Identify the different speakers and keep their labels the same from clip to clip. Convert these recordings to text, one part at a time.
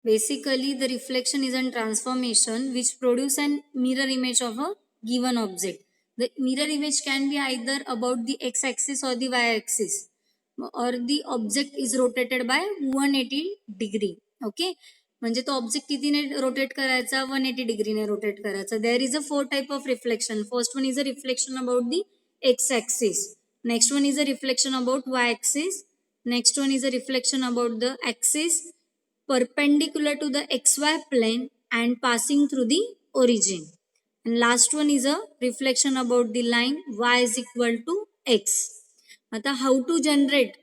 Speaker 1: Basically, the reflection is a transformation which produce an mirror image of a given object. The mirror image can be either about the x-axis or the y-axis, or the object is rotated by 180 degree. Okay, म्हणजे तो object कितीने rotate करायचा, 180 डिग्रीने rotate करायचा. There is a 4 type of reflection. First one is a reflection about the x axis. Next one is a reflection about y axis. Next one is a reflection about the axis perpendicular to the xy plane and passing through the origin. And last one is a reflection about the line y is equal to x. आता how to generate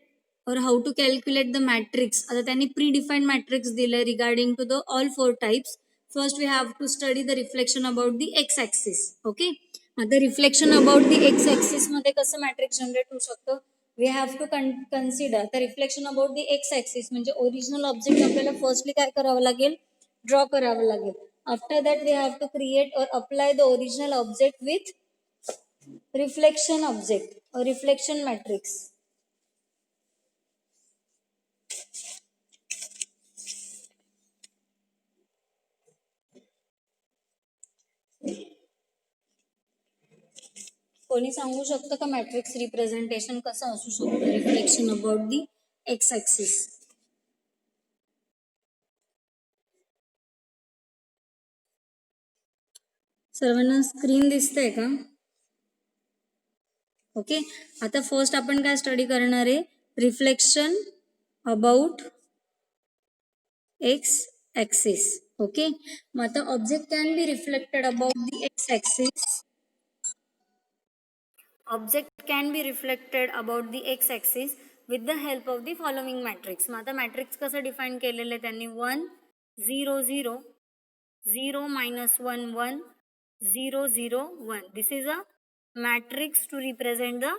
Speaker 1: or how to calculate the matrix. आता त्यांनी predefined matrix दिले regarding to the all 4 types. First we have to study the reflection about the x axis. Okay. आता reflection about the x axis मध्ये कसं matrix generate होऊ शकतं. We have to consider the reflection about the x axis. म्हणजे original object आपल्याला firstly काय करावं लागेल, ड्रॉ करावं लागेल. After that we have to create or apply the original object with reflection object or reflection matrix. कोणी सांगू शकतं का मॅट्रिक्स रिप्रेझेंटेशन कसं असू शकतं reflection about the x axis. सर्वांना स्क्रीन दिसतंय का? ओके. आता फर्स्ट आपण काय स्टडी करणार आहे, reflection about x axis. Okay. मग आता object can be reflected about the x axis. Object can be reflected about the x axis with the help of the following matrix. मग आता matrix कसं define केलेलं आहे त्यांनी, 1 0 0 0 -1 1 0 0 1. This is a matrix to represent the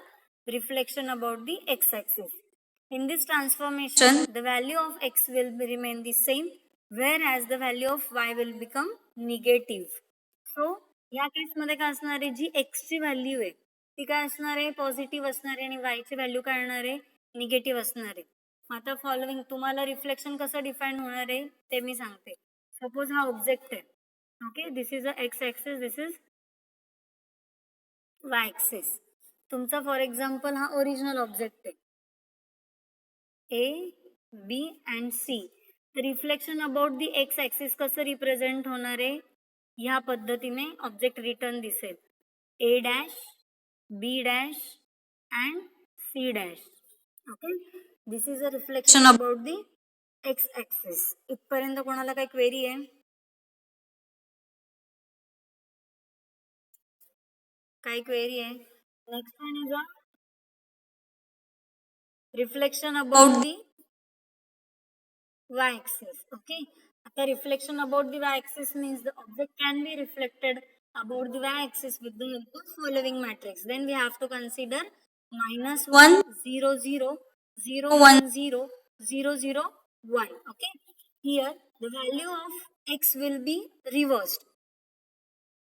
Speaker 1: reflection about the x-axis. In this transformation, the value of x will remain the same, whereas the value of y will become negative. So, या case मध्ये काय असणार आहे, जी x ची value आहे ती काय असणार आहे, पॉझिटिव्ह असणार आहे, आणि y ची व्हॅल्यू काय असणार आहे, निगेटिव्ह असणार आहे. आता फॉलोइंग तुम्हाला रिफ्लेक्शन कसं डिफाईन होणार आहे ते मी सांगते. सपोज हा ऑब्जेक्ट आहे. Okay, this is a x axis, this is y axis. तुमचा फॉर एक्झाम्पल हा ओरिजिनल ऑब्जेक्ट आहे, ए बी अँड सी. तर reflection about the x axis कसं रिप्रेझेंट होणार आहे, ह्या पद्धतीने ऑब्जेक्ट रिटर्न दिसेल, A dash B dash and C dash. Okay, this is a reflection about the x axis. इथपर्यंत कोणाला काही क्वेरी आहे? काही क्वेरी आहे? Next one is a reflection about the y-axis. Okay, the reflection about the y-axis means the object can be reflected about the y-axis with the help of following matrix. Then we have to consider -1 0 0 0 1 0 0 0 1. Okay, here the value of x will be reversed,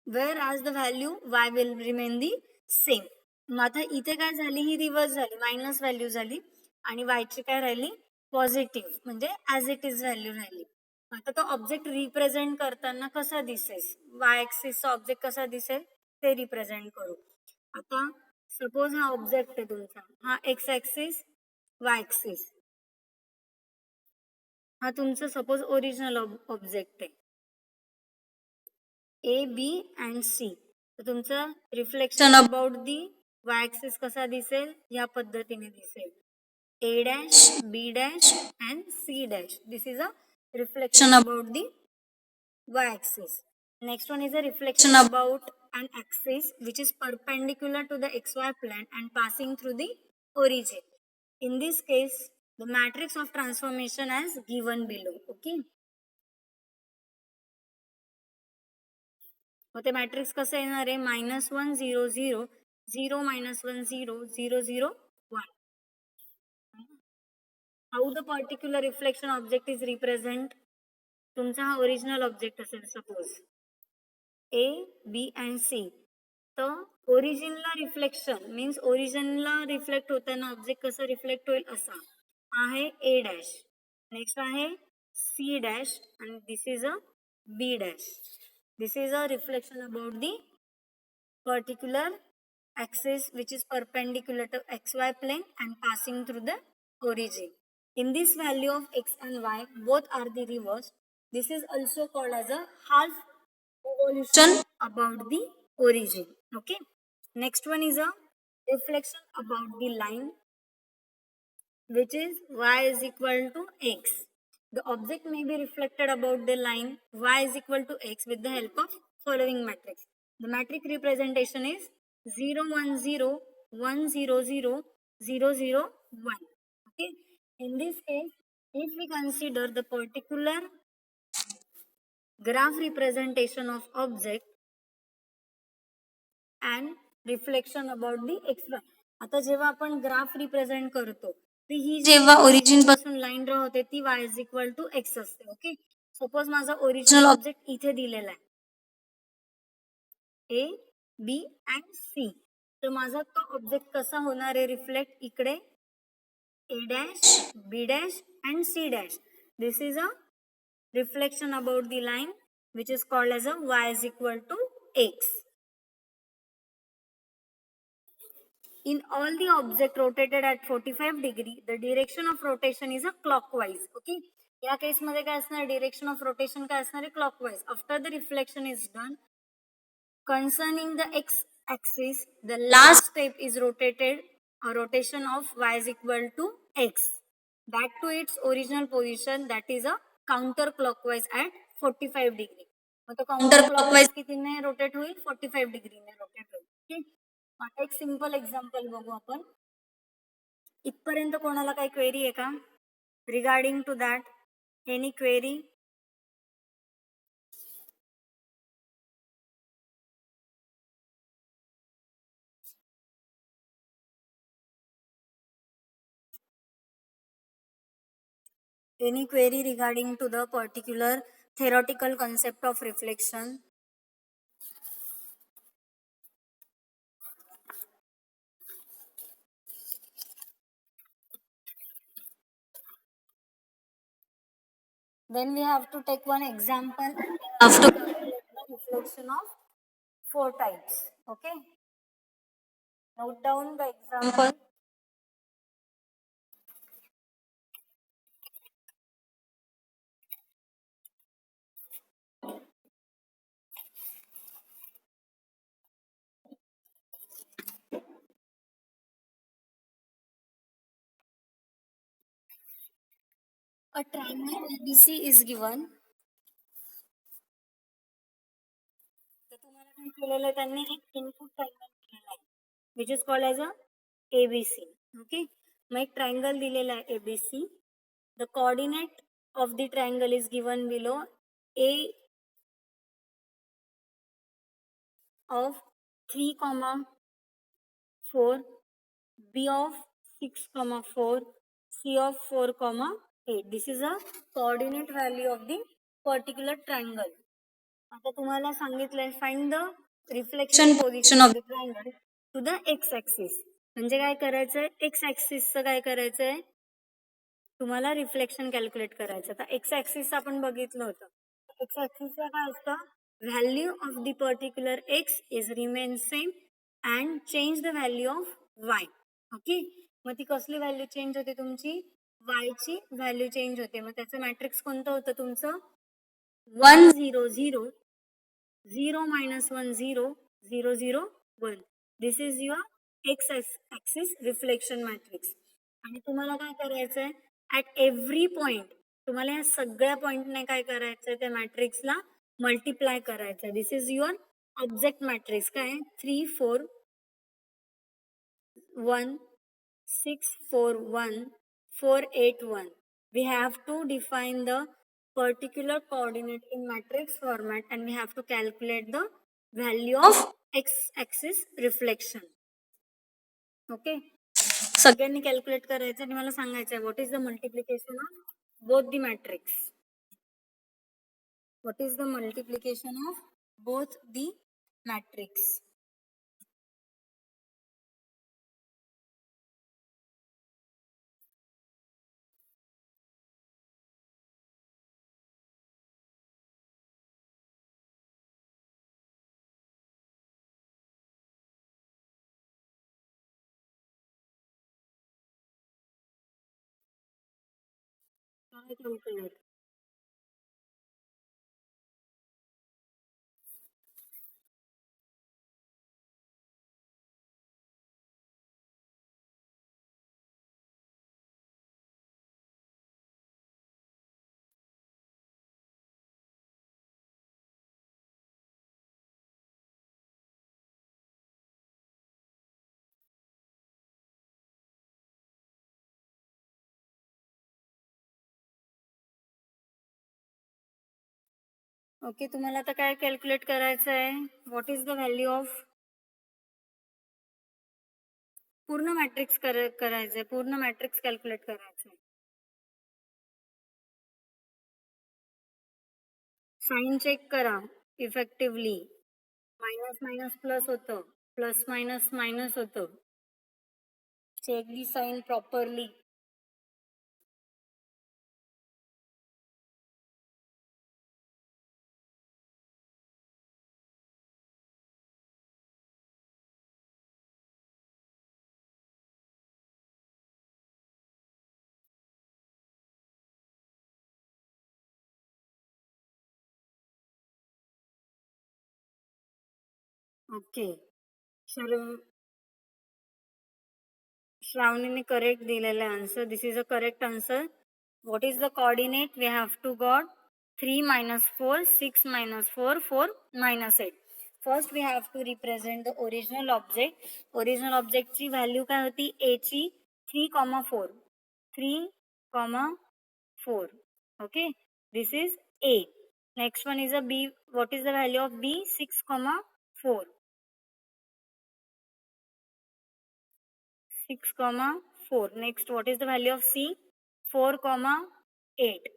Speaker 1: whereas the value y will remain the same. मग आता इथे काय झाली, ही reverse झाली, minus value झाली आणि y ची काय राहिली, पॉझिटिव्ह, म्हणजे ॲज इट इज व्हॅल्यू राहिली. आता तो ऑब्जेक्ट रिप्रेझेंट करताना कसा दिसेल, वाय ॲक्सिसचा ऑब्जेक्ट कसा दिसेल ते रिप्रेझेंट करू. आता सपोज हा ऑब्जेक्ट आहे तुमचा, हा एक्स ॲक्सिस वाय ॲक्सिस, हा तुमचा सपोज ओरिजिनल ऑब्जेक्ट आहे ए बी अँड सी. तर तुमचं reflection about the Y axis कसा दिसेल, या पद्धतीने दिसेल, A dash, B dash and C dash. This is a reflection about the y-axis. Next one is a reflection about an axis which is perpendicular to the xy plane and passing through the origin. In this case, the matrix of transformation as given below. Okay. मग ते matrix कसं येणार आहे, -1 0 0 0 -1 0 0 0 1. How the particular reflection object is represent. तुमचा हा original object असेल suppose A B and C. तर ओरिजिनला reflection means ओरिजिनला reflect होताना object कसं रिफ्लेक्ट होईल, असा आहे ए डॅश. नेक्स्ट आहे C dash and this is a B dash. This is a reflection about the particular axis which is perpendicular to xy plane and passing through the origin. In this value of x and y, both are the reverse. This is also called as a half revolution about the origin. Okay. Next one is a reflection about the line which is y is equal to x. The object may be reflected about the line y is equal to x with the help of following matrix. The matrix representation is 0, 1, 0, 1, 0, 0, 0, 0, 1. Okay. In this case, if we consider the particular graph representation of object and reflection about the xy. आता जेव्हा आपण graph represent करतो तर ही जेव्हा origin पासून line draw होते ती y is equal to x असते. ओके. सपोज माझा ओरिजिनल ऑब्जेक्ट इथे दिलेला आहे ए बी अँड सी. तर माझा तो ऑब्जेक्ट कसा होणार आहे रिफ्लेक्ट इकडे A dash, B dash and C dash. This is a reflection about the line which is called as a y is equal to x. In all the object rotated at 45 degree, the direction of rotation is a clockwise. Okay. या case मध्ये काय असणार direction of rotation काय असणार clockwise. After the reflection is done, concerning the x axis, the last step is rotation of y is equal to x. Back to its original position, that is a counterclockwise at 45 degree. मतलब counterclockwise कितीने rotate होईल 45 degree ने rotate होईल. Okay. आता एक simple example बघू आपण. इथपर्यंत कोणाला काही क्वेरी आहे का regarding to that? Any query? Any query regarding to the particular theoretical concept of reflection? Then we have to take one example. We have to calculate the reflection of 4 types. Okay. Note down the example. A triangle ABC is given. तर तुम्हाला काय केलेलं त्यांनी एक input triangle दिलेला आहे which is called as a ABC. Okay. मग एक triangle दिलेला आहे ABC. The coordinate of the triangle is given below. A of 3,4, B of 6,4, C of 4,8. This is a coordinate value of the particular triangle. आता तुम्हाला सांगितलंय find the reflection position of the triangle to the x axis. म्हणजे काय करायचंय x ऍक्सिसचं काय करायचंय तुम्हाला reflection calculate करायचं. आता एक्स ऍक्सिस आपण बघितलं होतं. एक्स ऍक्सिसला काय असतं value of the particular x is remain same and change the value of y. Okay. मग ती कसली व्हॅल्यू चेंज होते तुमची वायची व्हॅल्यू चेंज होते. मग त्याचं मॅट्रिक्स कोणतं होतं तुमचं 1 0 0 0 minus 1 0 0 0 1. This is your x axis reflection matrix. आणि तुम्हाला काय करायचंय ऍट एव्हरी पॉइंट तुम्हाला या सगळ्या पॉइंटने काय करायचंय त्या मॅट्रिक्सला मल्टिप्लाय करायचंय. This is your object matrix. काय 3 4 1 6 4 1 4 8 1. We have to define the particular coordinate in matrix format and we have to calculate the value of x-axis reflection. Okay. सगळ्यांनी कॅल्क्युलेट करायचं आणि मला सांगायचं what is the multiplication of both the matrix. What is the multiplication of both the matrix. Now calculate. Okay, तुम्हाला आता काय calculate करायचं आहे? What is the value of पूर्ण मॅट्रिक्स करायचंय, पूर्ण मॅट्रिक्स कॅल्क्युलेट करायचंय. साइन चेक करा इफेक्टिव्हली. मायनस मायनस प्लस होतं, प्लस मायनस मायनस होतं. Check the sign properly. Okay, श्रावणीने करेक्ट दिलेला answer. This is a correct answer. What is the coordinate? We have to got 3 minus 4, 6 minus 4, 4 minus 8. First we have to represent the original object. Original object ची value काय होती? A ची 3,4. 3,4. Okay. This is A. Next one is a B. What is the value of B? 6,4. 6,4. Next, what is the value of C? 4,8.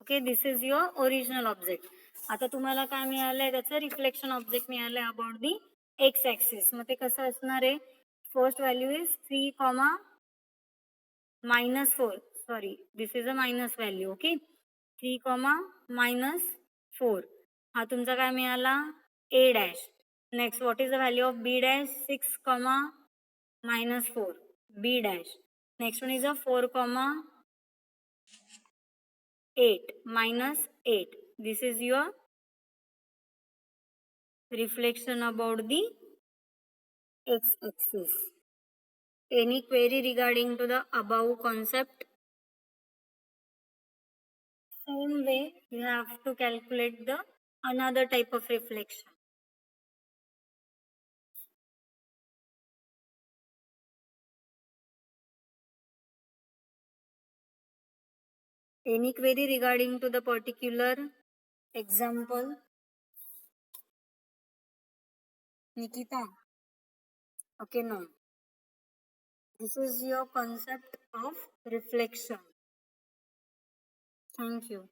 Speaker 1: Okay, this is your original object. आता तुम्हाला काय मिळालंय? त्याचं reflection object मिळालंय about the x axis. मग ते कसं असणार आहे? First value is 3, -4. Sorry, this is a minus value. Okay, 3, -4. हा तुमचा काय मिळाला? A dash. Next, what is the value of B dash? 6, -4. B dash. Next one is a 4,8 -8. This is your reflection about the x-axis. Any query regarding to the above concept? Same way, you have to calculate the another type of reflection. Any query regarding to the particular example? Nikita? Okay, no. This is your concept of reflection. Thank you.